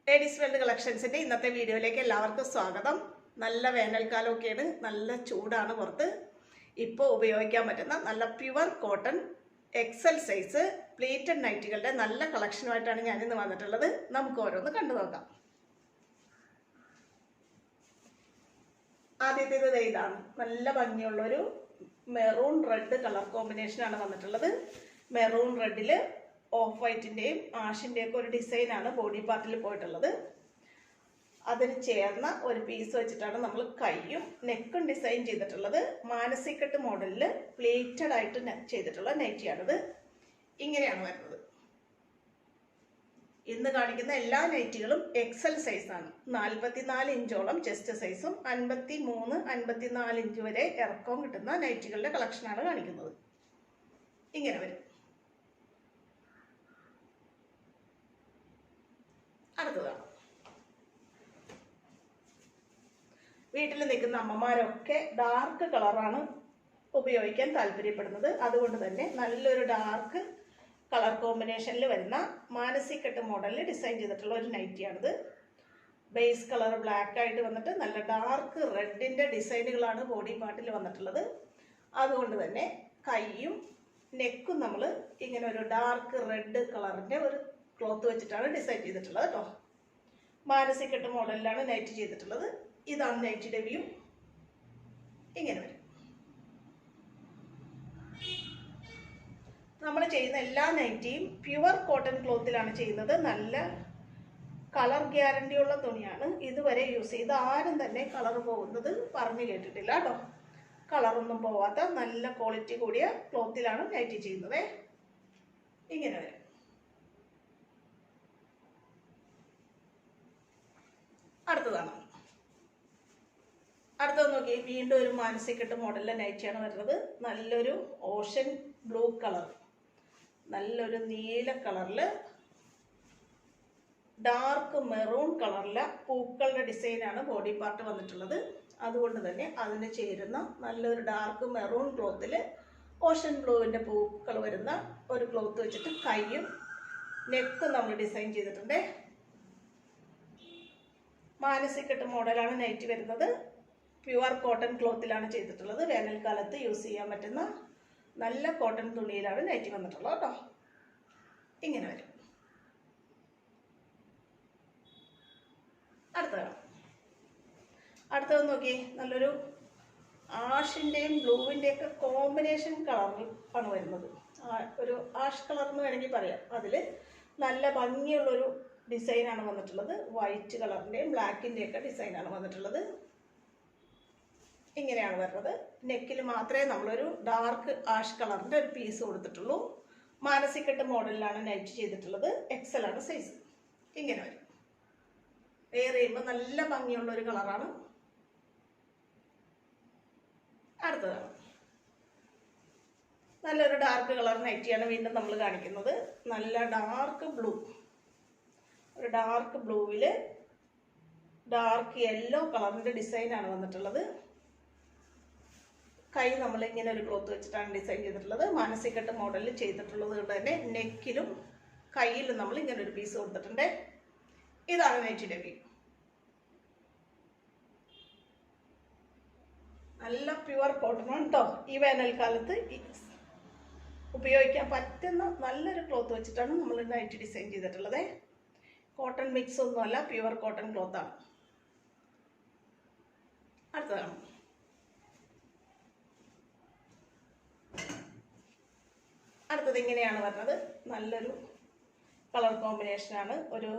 Ladies world കളക്ഷൻസിന്റെ ഇന്നത്തെ വീഡിയോയിലേക്ക് എല്ലാവർക്കും സ്വാഗതം. നല്ല വേനൽക്കാലമൊക്കെയാണ്, നല്ല ചൂടാണ് പുറത്ത്. ഇപ്പോൾ ഉപയോഗിക്കാൻ പറ്റുന്ന നല്ല pure cotton XL size pleated നൈറ്റികളുടെ നല്ല കളക്ഷനുമായിട്ടാണ് ഞാനിന്ന് വന്നിട്ടുള്ളത്. നമുക്ക് ഓരോന്ന് കണ്ടു നോക്കാം. ആദ്യത്തേത് ഇതാണ്. നല്ല ഭംഗിയുള്ളൊരു മെറൂൺ റെഡ് കളർ കോമ്പിനേഷനാണ് വന്നിട്ടുള്ളത്. മെറൂൺ റെഡിൽ ഓഫ് വൈറ്റിൻ്റെയും ആഷിൻ്റെയും ഒക്കെ ഒരു ഡിസൈനാണ് ബോഡി പാർട്ടിൽ പോയിട്ടുള്ളത്. അതിന് ചേർന്ന ഒരു പീസ് വെച്ചിട്ടാണ് നമ്മൾ കൈയും നെക്കും ഡിസൈൻ ചെയ്തിട്ടുള്ളത്. മാനസികട്ട് മോഡലിൽ പ്ലേറ്റഡ് ആയിട്ട് ചെയ്തിട്ടുള്ള നൈറ്റിയാണിത്. ഇങ്ങനെയാണ് വരുന്നത്. ഇന്ന് കാണിക്കുന്ന എല്ലാ നൈറ്റികളും എക്സൽ സൈസാണ്. 44 ഇഞ്ചോളം ചെസ്റ്റ് സൈസും 53-54 ഇഞ്ച് വരെ ഇറക്കവും കിട്ടുന്ന നൈറ്റികളുടെ കളക്ഷനാണ് കാണിക്കുന്നത്. ഇങ്ങനെ വരും. അടുത്തതാണ്. വീട്ടിൽ നിൽക്കുന്ന അമ്മമാരൊക്കെ ഡാർക്ക് കളറാണ് ഉപയോഗിക്കാൻ താല്പര്യപ്പെടുന്നത്. അതുകൊണ്ട് തന്നെ നല്ലൊരു ഡാർക്ക് കളർ കോമ്പിനേഷനിൽ വരുന്ന മാനസികട്ട് മോഡലിൽ ഡിസൈൻ ചെയ്തിട്ടുള്ള ഒരു നൈറ്റിയാണിത്. ബേസ് കളർ ബ്ലാക്ക് ആയിട്ട് വന്നിട്ട് നല്ല ഡാർക്ക് റെഡിൻ്റെ ഡിസൈനുകളാണ് ബോഡി പാർട്ടിൽ വന്നിട്ടുള്ളത്. അതുകൊണ്ട് തന്നെ കൈയും നെക്കും നമ്മൾ ഇങ്ങനെ ഒരു ഡാർക്ക് റെഡ് കളറിൻ്റെ ഒരു ക്ലോത്ത് വെച്ചിട്ടാണ് ഡിസൈൻ ചെയ്തിട്ടുള്ളത് കേട്ടോ. മാനസികട്ട് മോഡലിലാണ് നൈറ്റ് ചെയ്തിട്ടുള്ളത്. ഇതാണ് നൈറ്റിയുടെ വ്യൂ. ഇങ്ങനെ വരും. നമ്മൾ ചെയ്യുന്ന എല്ലാ നൈറ്റിയും പ്യുവർ കോട്ടൺ ക്ലോത്തിലാണ് ചെയ്യുന്നത്. നല്ല കളർ ഗ്യാരണ്ടിയുള്ള തുണിയാണ്. ഇതുവരെ യൂസ് ചെയ്ത് ആരും തന്നെ കളർ പോകുന്നത് പറഞ്ഞു കേട്ടിട്ടില്ല കേട്ടോ. കളറൊന്നും പോവാത്ത നല്ല ക്വാളിറ്റി കൂടിയ ക്ലോത്തിലാണ് നൈറ്റി ചെയ്യുന്നത്. ഇങ്ങനെ വരും. അടുത്തതാണ്. അടുത്തത് നോക്കി, വീണ്ടും ഒരു മാനസികട്ട് മോഡലിലെ നൈറ്റിയാണ് വരുന്നത്. നല്ലൊരു ഓഷൻ ബ്ലൂ കളർ, നല്ലൊരു നീല കളറിൽ ഡാർക്ക് മെറൂൺ കളറിലെ പൂക്കളുടെ ഡിസൈനാണ് ബോഡി പാർട്ട് വന്നിട്ടുള്ളത്. അതുകൊണ്ട് തന്നെ അതിന് ചേരുന്ന നല്ലൊരു ഡാർക്ക് മെറൂൺ ക്ലോത്തിൽ ഓഷൻ ബ്ലൂവിൻ്റെ പൂക്കൾ വരുന്ന ഒരു ക്ലോത്ത് വെച്ചിട്ട് കൈയും നെക്കും നമ്മൾ ഡിസൈൻ ചെയ്തിട്ടുണ്ട്. മാനസികട്ട് മോഡലാണ് നൈറ്റി വരുന്നത്. പ്യുവർ കോട്ടൺ ക്ലോത്തിലാണ് ചെയ്തിട്ടുള്ളത്. വേനൽക്കാലത്ത് യൂസ് ചെയ്യാൻ പറ്റുന്ന നല്ല കോട്ടൺ തുണിയിലാണ് നൈറ്റി വന്നിട്ടുള്ളത് കേട്ടോ. ഇങ്ങനെ വരും. അടുത്തത് നോക്കി, നല്ലൊരു ആഷിൻ്റെയും ബ്ലൂവിൻ്റെയൊക്കെ കോമ്പിനേഷൻ കളറിൽ ആണ് വരുന്നത്. ഒരു ആഷ് കളർ എന്ന് വേണമെങ്കിൽ പറയാം. അതിൽ നല്ല ഭംഗിയുള്ളൊരു ഡിസൈനാണ് വന്നിട്ടുള്ളത്. വൈറ്റ് കളറിൻ്റെയും ബ്ലാക്കിൻ്റെയൊക്കെ ഡിസൈനാണ് വന്നിട്ടുള്ളത്. ഇങ്ങനെയാണ് വരുന്നത്. നെക്കിൽ മാത്രമേ നമ്മളൊരു ഡാർക്ക് ആഷ് കളറിൻ്റെ ഒരു പീസ് കൊടുത്തിട്ടുള്ളൂ. മാനസികട്ട് മോഡലിലാണ് നൈറ്റ് ചെയ്തിട്ടുള്ളത്. എക്സൽ ആണ് സൈസ്. ഇങ്ങനെ വരും. വെയർ ചെയ്യുമ്പോൾ നല്ല ഭംഗിയുള്ളൊരു കളറാണ്. അടുത്തതാണ്. നല്ലൊരു ഡാർക്ക് കളർ നൈറ്റിയാണ് വീണ്ടും നമ്മൾ കാണിക്കുന്നത്. നല്ല ഡാർക്ക് ബ്ലൂ, ഒരു ഡാർക്ക് ബ്ലൂവിൽ ഡാർക്ക് യെല്ലോ കളറിൻ്റെ ഡിസൈനാണ് വന്നിട്ടുള്ളത്. കൈ നമ്മൾ ഇങ്ങനെ ഒരു ക്ലോത്ത് വെച്ചിട്ടാണ് ഡിസൈൻ ചെയ്തിട്ടുള്ളത്. മാനസികട്ട് മോഡലിൽ ചെയ്തിട്ടുള്ളത് കൊണ്ട് തന്നെ നെക്കിലും കയ്യിലും നമ്മൾ ഇങ്ങനെ ഒരു പീസ് കൊടുത്തിട്ടുണ്ട്. ഇതാണ് നൈറ്റിയുടെ വ്യൂ. നല്ല പ്യുവർ കോട്ടൺ ആണ് കേട്ടോ. ഈ വേനൽക്കാലത്ത് ഉപയോഗിക്കാൻ പറ്റുന്ന നല്ലൊരു ക്ലോത്ത് വെച്ചിട്ടാണ് നമ്മൾ നൈറ്റി ഡിസൈൻ ചെയ്തിട്ടുള്ളത്. കോട്ടൺ മിക്സ് ഒന്നുമല്ല, പ്യുവർ കോട്ടൺ ക്ലോത്താണ്. അടുത്തതാണ്. അടുത്തത് ഇങ്ങനെയാണ് വരുന്നത്. നല്ലൊരു കളർ കോമ്പിനേഷനാണ്. ഒരു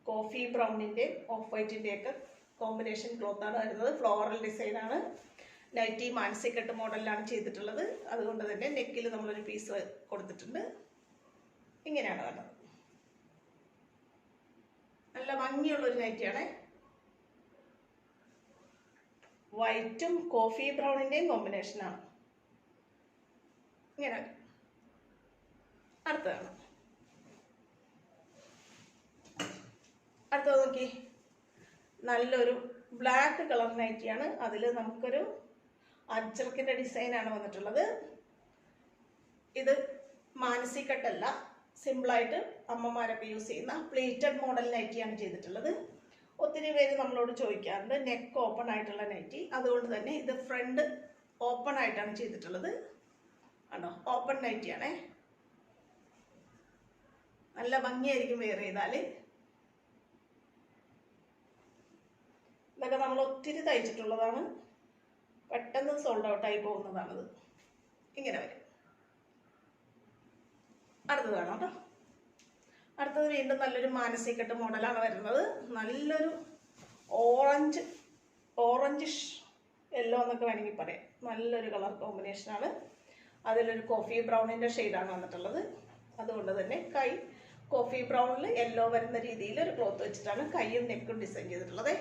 കോഫി ബ്രൗണിൻ്റെ ഓഫ് വൈറ്റിൻ്റെയൊക്കെ കോമ്പിനേഷൻ ക്ലോത്താണ് വരുന്നത്. ഫ്ലോറൽ ഡിസൈനാണ്. നൈറ്റി മാനസികട്ട് മോഡലിലാണ് ചെയ്തിട്ടുള്ളത്. അതുകൊണ്ട് തന്നെ നെക്കിൽ നമ്മളൊരു പീസ് കൊടുത്തിട്ടുണ്ട്. ഇങ്ങനെയാണ് വരുന്നത്. നല്ല ഭംഗിയുള്ളൊരു നൈറ്റിയാണ്. വൈറ്റും കോഫി ബ്രൗണിൻ്റെയും കോമ്പിനേഷനാണ്. ഇങ്ങനെ. അടുത്തത് നോക്കി, നല്ലൊരു ബ്ലാക്ക് കളർ നൈറ്റിയാണ്. അതിൽ നമുക്കൊരു അജ്രക്കിൻ്റെ ഡിസൈനാണ് വന്നിട്ടുള്ളത്. ഇത് മാനസികട്ടല്ല, സിമ്പിളായിട്ട് അമ്മമാരൊക്കെ യൂസ് ചെയ്യുന്ന പ്ലീറ്റഡ് മോഡൽ നൈറ്റിയാണ് ചെയ്തിട്ടുള്ളത്. ഒത്തിരി പേര് നമ്മളോട് ചോദിക്കാറുണ്ട് നെക്ക് ഓപ്പൺ ആയിട്ടുള്ള നൈറ്റി. അതുകൊണ്ട് തന്നെ ഇത് ഫ്രണ്ട് ഓപ്പൺ ആയിട്ടാണ് ചെയ്തിട്ടുള്ളത്. ആണോ, ഓപ്പൺ നൈറ്റിയാണേ. നല്ല ഭംഗിയായിരിക്കും വെയർ ചെയ്താൽ. ഇതൊക്കെ നമ്മൾ ഒത്തിരി തയ്ച്ചിട്ടുള്ളതാണ്. പെട്ടെന്ന് സോൾഡ് ഔട്ടായി പോകുന്നതാണിത്. ഇങ്ങനെ വരും. അടുത്തത് കാണാം കേട്ടോ. അടുത്തത് വീണ്ടും നല്ലൊരു മാനസി കട്ട് മോഡലാണ് വരുന്നത്. നല്ലൊരു ഓറഞ്ചിഷ് യെല്ലോ എന്നൊക്കെ വേണമെങ്കിൽ പറയാം. നല്ലൊരു കളർ കോമ്പിനേഷനാണ്. അതിലൊരു കോഫി ബ്രൗണിൻ്റെ ഷെയ്ഡാണ് വന്നിട്ടുള്ളത്. അതുകൊണ്ട് തന്നെ കൈ കോഫി ബ്രൗണിൽ യെല്ലോ വരുന്ന രീതിയിൽ ഒരു ക്ലോത്ത് വെച്ചിട്ടാണ് കൈയും നെക്കും ഡിസൈൻ ചെയ്തിട്ടുള്ളത്.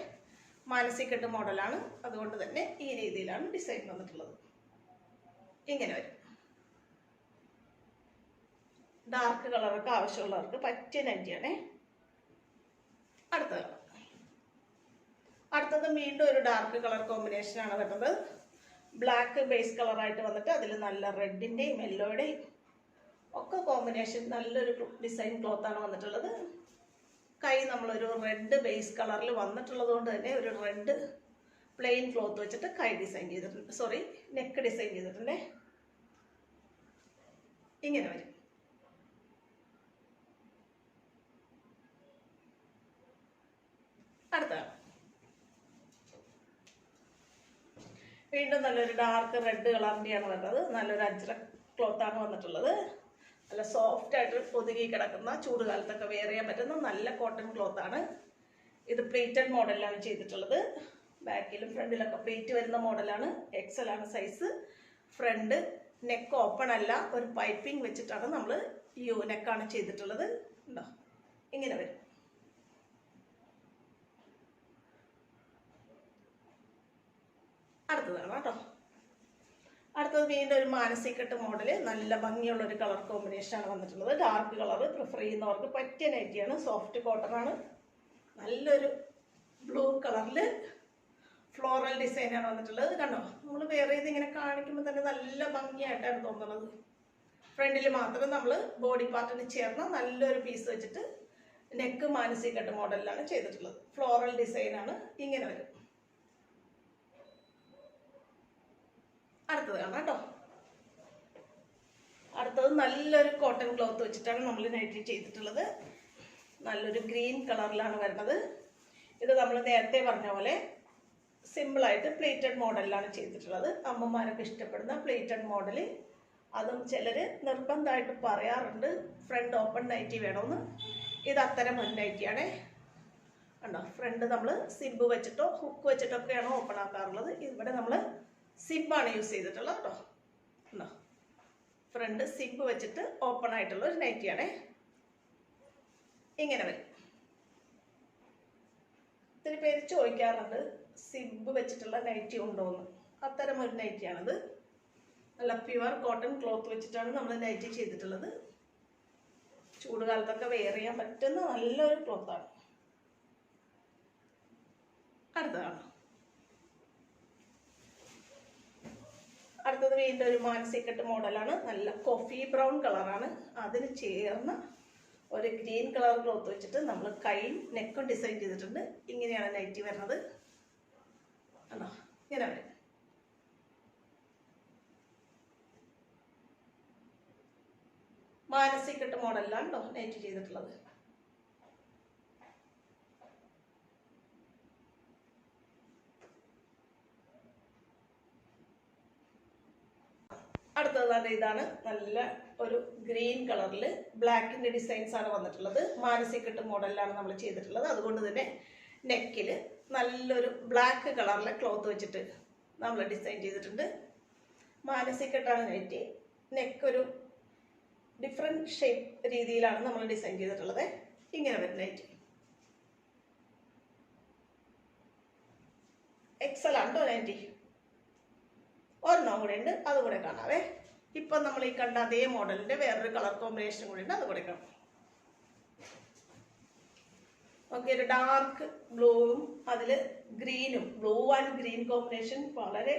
മാനസി കട്ട് മോഡലാണ്. അതുകൊണ്ട് തന്നെ ഈ രീതിയിലാണ് ഡിസൈൻ വന്നിട്ടുള്ളത്. ഇങ്ങനെ വരും. ഡാർക്ക് കളറൊക്കെ ആവശ്യമുള്ളവർക്ക് പറ്റിയ നൈറ്റിയാണേ. അടുത്തത് വീണ്ടും ഒരു ഡാർക്ക് കളർ കോമ്പിനേഷനാണ് വരുന്നത്. ബ്ലാക്ക് ബേസ് കളറായിട്ട് വന്നിട്ട് അതിൽ നല്ല റെഡിൻ്റെയും യെല്ലോയുടെയും ഒക്കെ കോമ്പിനേഷൻ നല്ലൊരു ഡിസൈൻ ക്ലോത്താണ് വന്നിട്ടുള്ളത്. കൈ നമ്മളൊരു റെഡ് ബേസ് കളറിൽ വന്നിട്ടുള്ളത് കൊണ്ട് തന്നെ ഒരു റെഡ് പ്ലെയിൻ ക്ലോത്ത് വെച്ചിട്ട് കൈ ഡിസൈൻ ചെയ്തിട്ടുണ്ട്. നെക്ക് ഡിസൈൻ ചെയ്തിട്ടുണ്ടേ. ഇങ്ങനെ വരും. അടുത്താണ് വീണ്ടും നല്ലൊരു ഡാർക്ക് റെഡ് കളറിൻ്റെയാണ് വരുന്നത്. നല്ലൊരു അജ്രക് ക്ലോത്താണ് വന്നിട്ടുള്ളത്. നല്ല സോഫ്റ്റ് ആയിട്ട് ഒതുങ്ങി കിടക്കുന്ന ചൂടുകാലത്തൊക്കെ വെയർ ചെയ്യാൻ പറ്റുന്ന നല്ല കോട്ടൺ ക്ലോത്താണ്. ഇത് പ്ലീറ്റഡ് മോഡലിലാണ് ചെയ്തിട്ടുള്ളത്. ബാക്കിലും ഫ്രണ്ടിലൊക്കെ പ്ലീറ്റ് വരുന്ന മോഡലാണ്. XL ആണ് സൈസ്. ഫ്രണ്ട് നെക്ക് ഓപ്പൺ അല്ല, ഒരു പൈപ്പിംഗ് വെച്ചിട്ടാണ് നമ്മൾ യു നെക്കാണ് ചെയ്തിട്ടുള്ളത്. ഉണ്ടോ, ഇങ്ങനെ വരും. അടുത്തതാണ് കേട്ടോ. അടുത്തത് വീണ്ടും ഒരു മാനസി കട്ട് മോഡല്. നല്ല ഭംഗിയുള്ള ഒരു കളർ കോമ്പിനേഷനാണ് വന്നിട്ടുള്ളത്. ഡാർക്ക് കളർ പ്രിഫർ ചെയ്യുന്നവർക്ക് പറ്റിയ നൈറ്റിയാണ്. സോഫ്റ്റ് കോട്ടൺ ആണ്. നല്ലൊരു ബ്ലൂ കളറിൽ ഫ്ലോറൽ ഡിസൈനാണ് വന്നിട്ടുള്ളത്. കണ്ടോ, നമ്മൾ വെയർ ചെയ്ത് ഇങ്ങനെ കാണിക്കുമ്പോൾ തന്നെ നല്ല ഭംഗിയായിട്ടാണ് തോന്നുന്നത്. ഫ്രണ്ടിൽ മാത്രം നമ്മൾ ബോഡി പാർട്ടിന് ചേർന്ന നല്ലൊരു പീസ് വെച്ചിട്ട് നെക്ക് മാനസി കട്ട് മോഡലിലാണ് ചെയ്തിട്ടുള്ളത്. ഫ്ലോറൽ ഡിസൈനാണ്. ഇങ്ങനെ വരും. അടുത്തത് കാണാം കേട്ടോ. അടുത്തത് നല്ലൊരു കോട്ടൺ ക്ലോത്ത് വെച്ചിട്ടാണ് നമ്മൾ നൈറ്റി ചെയ്തിട്ടുള്ളത്. നല്ലൊരു ഗ്രീൻ കളറിലാണ് വരുന്നത്. ഇത് നമ്മൾ നേരത്തെ പറഞ്ഞ പോലെ സിമ്പിളായിട്ട് പ്ലേറ്റഡ് മോഡലിലാണ് ചെയ്തിട്ടുള്ളത്. അമ്മമാരൊക്കെ ഇഷ്ടപ്പെടുന്ന പ്ലേറ്റഡ് മോഡൽ. അതും ചിലർ നിർബന്ധമായിട്ട് പറയാറുണ്ട് ഫ്രണ്ട് ഓപ്പൺ നൈറ്റി വേണമെന്ന്. ഇത് അത്തരം ഒരു നൈറ്റിയാണേ. കണ്ടോ, ഫ്രണ്ട് നമ്മൾ സിബ് വെച്ചിട്ടോ ഹുക്ക് വെച്ചിട്ടൊക്കെയാണോ ഓപ്പൺ ആക്കാറുള്ളത്. ഇവിടെ നമ്മൾ സിബാണ് യൂസ് ചെയ്തിട്ടുള്ളത് കേട്ടോ. ഉണ്ടോ, ഫ്രണ്ട് സിബ് വെച്ചിട്ട് ഓപ്പൺ ആയിട്ടുള്ള ഒരു നൈറ്റിയാണേ. ഇങ്ങനെ വരും. ഒത്തിരി പേര് ചോദിക്കാറുണ്ട് സിബ് വെച്ചിട്ടുള്ള നൈറ്റി ഉണ്ടോയെന്ന്. അത്തരം ഒരു നൈറ്റിയാണത്. നല്ല പ്യുവർ കോട്ടൺ ക്ലോത്ത് വെച്ചിട്ടാണ് നമ്മൾ നൈറ്റി ചെയ്തിട്ടുള്ളത്. ചൂടുകാലത്തൊക്കെ വെയർ ചെയ്യാൻ പറ്റുന്ന നല്ലൊരു ക്ലോത്താണ്. അടുത്തതാണ്. അടുത്തത് വീണ്ടും ഒരു മാനസി കട്ട് മോഡലാണ്. നല്ല കോഫി ബ്രൗൺ കളറാണ്. അതിന് ചേർന്ന ഒരു ഗ്രീൻ കളർ ക്ലോത്ത് വെച്ചിട്ട് നമ്മൾ കൈയും നെക്കും ഡിസൈൻ ചെയ്തിട്ടുണ്ട്. ഇങ്ങനെയാണ് നൈറ്റി വരുന്നത്. ആണോ, ഇങ്ങനെ വരും. മാനസി കട്ട് മോഡലിലാണ് കേട്ടോ നൈറ്റി ചെയ്തിട്ടുള്ളത്. അടുത്തത് ഇതാണ്. നല്ല ഒരു ഗ്രീൻ കളറിൽ ബ്ലാക്കിൻ്റെ ഡിസൈൻസ് ആണ് വന്നിട്ടുള്ളത്. മാനസി കട്ട് മോഡലിലാണ് നമ്മൾ ചെയ്തിട്ടുള്ളത്. അതുകൊണ്ട് തന്നെ നെക്കിൽ നല്ലൊരു ബ്ലാക്ക് കളറിലെ ക്ലോത്ത് വെച്ചിട്ട് നമ്മൾ ഡിസൈൻ ചെയ്തിട്ടുണ്ട്. മാനസി കട്ടാണ് നൈറ്റി. നെക്കൊരു ഡിഫറെൻറ്റ് ഷേപ്പ് രീതിയിലാണ് നമ്മൾ ഡിസൈൻ ചെയ്തിട്ടുള്ളത്. ഇങ്ങനെ വരുന്ന നൈറ്റി. XL ആണ് കേട്ടോ നൈറ്റി. ഒരെണ്ണം കൂടെ ഉണ്ട്, അതുകൂടെ കാണാവേ. ഇപ്പം നമ്മൾ ഈ കണ്ട അതേ മോഡലിൻ്റെ വേറൊരു കളർ കോമ്പിനേഷൻ കൂടി ഉണ്ട്, അതുകൂടെ കാണാം. ഓക്കെ, ഒരു ഡാർക്ക് ബ്ലൂവും അതിൽ ഗ്രീനും, ബ്ലൂ ആൻഡ് ഗ്രീൻ കോമ്പിനേഷൻ വളരെ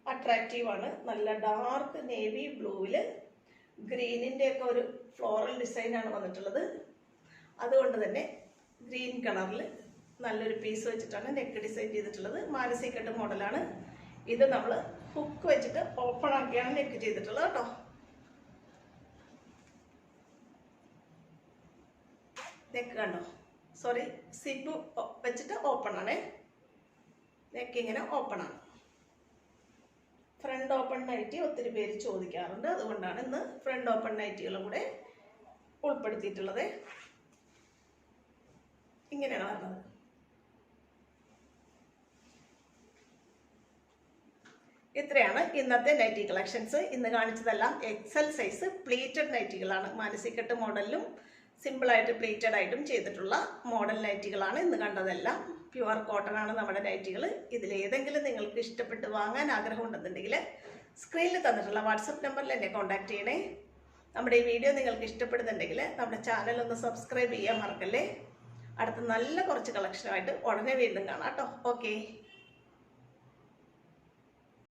അട്രാക്റ്റീവാണ്. നല്ല ഡാർക്ക് നേവി ബ്ലൂവിൽ ഗ്രീനിൻ്റെ ഒക്കെ ഒരു ഫ്ലോറൽ ഡിസൈനാണ് വന്നിട്ടുള്ളത്. അതുകൊണ്ട് തന്നെ ഗ്രീൻ കളറിൽ നല്ലൊരു പീസ് വെച്ചിട്ടാണ് നെക്ക് ഡിസൈൻ ചെയ്തിട്ടുള്ളത്. മാനസി കട്ട് മോഡലാണ്. ഇത് നമ്മൾ ഹുക്ക് വെച്ചിട്ട് ഓപ്പൺ ആക്കിയാണ് നെക്ക് ചെയ്തിട്ടുള്ളത് കേട്ടോ. നെക്ക് കണ്ടോ, സോറി, സിബ് വെച്ചിട്ട് ഓപ്പൺ ആണ്. നെക്ക് ഇങ്ങനെ ഓപ്പൺ ആണ്. ഫ്രണ്ട് ഓപ്പൺ നൈറ്റി ഒത്തിരി പേര് ചോദിക്കാറുണ്ട്. അതുകൊണ്ടാണ് ഇന്ന് ഫ്രണ്ട് ഓപ്പൺ നൈറ്റികളും കൂടെ ഉൾപ്പെടുത്തിയിട്ടുള്ളത്. ഇങ്ങനെയാണ് വരുന്നത്. ഇത്രയാണ് ഇന്നത്തെ നൈറ്റി കളക്ഷൻസ്. ഇന്ന് കാണിച്ചതെല്ലാം എക്സൽ സൈസ് പ്ലീറ്റഡ് നൈറ്റികളാണ്. മാനസി കട്ട് മോഡലിലും സിമ്പിളായിട്ട് പ്ലീറ്റഡ് ആയിട്ടും ചെയ്തിട്ടുള്ള മോഡൽ നൈറ്റികളാണ് ഇന്ന് കണ്ടതെല്ലാം. പ്യുവർ കോട്ടൺ ആണ് നമ്മുടെ നൈറ്റികൾ. ഇതിലേതെങ്കിലും നിങ്ങൾക്ക് ഇഷ്ടപ്പെട്ട് വാങ്ങാൻ ആഗ്രഹമുണ്ടെന്നുണ്ടെങ്കിൽ സ്ക്രീനിൽ തന്നിട്ടുള്ള വാട്സപ്പ് നമ്പറിൽ എന്നെ കോൺടാക്ട് ചെയ്യണേ. നമ്മുടെ ഈ വീഡിയോ നിങ്ങൾക്ക് ഇഷ്ടപ്പെടുന്നുണ്ടെങ്കിൽ നമ്മുടെ ചാനൽ ഒന്ന് സബ്സ്ക്രൈബ് ചെയ്യാൻ മറക്കല്ലേ. അടുത്ത നല്ല കുറച്ച് കളക്ഷനുമായിട്ട് ഉടനെ വീണ്ടും കാണാം കേട്ടോ. ഓക്കെ.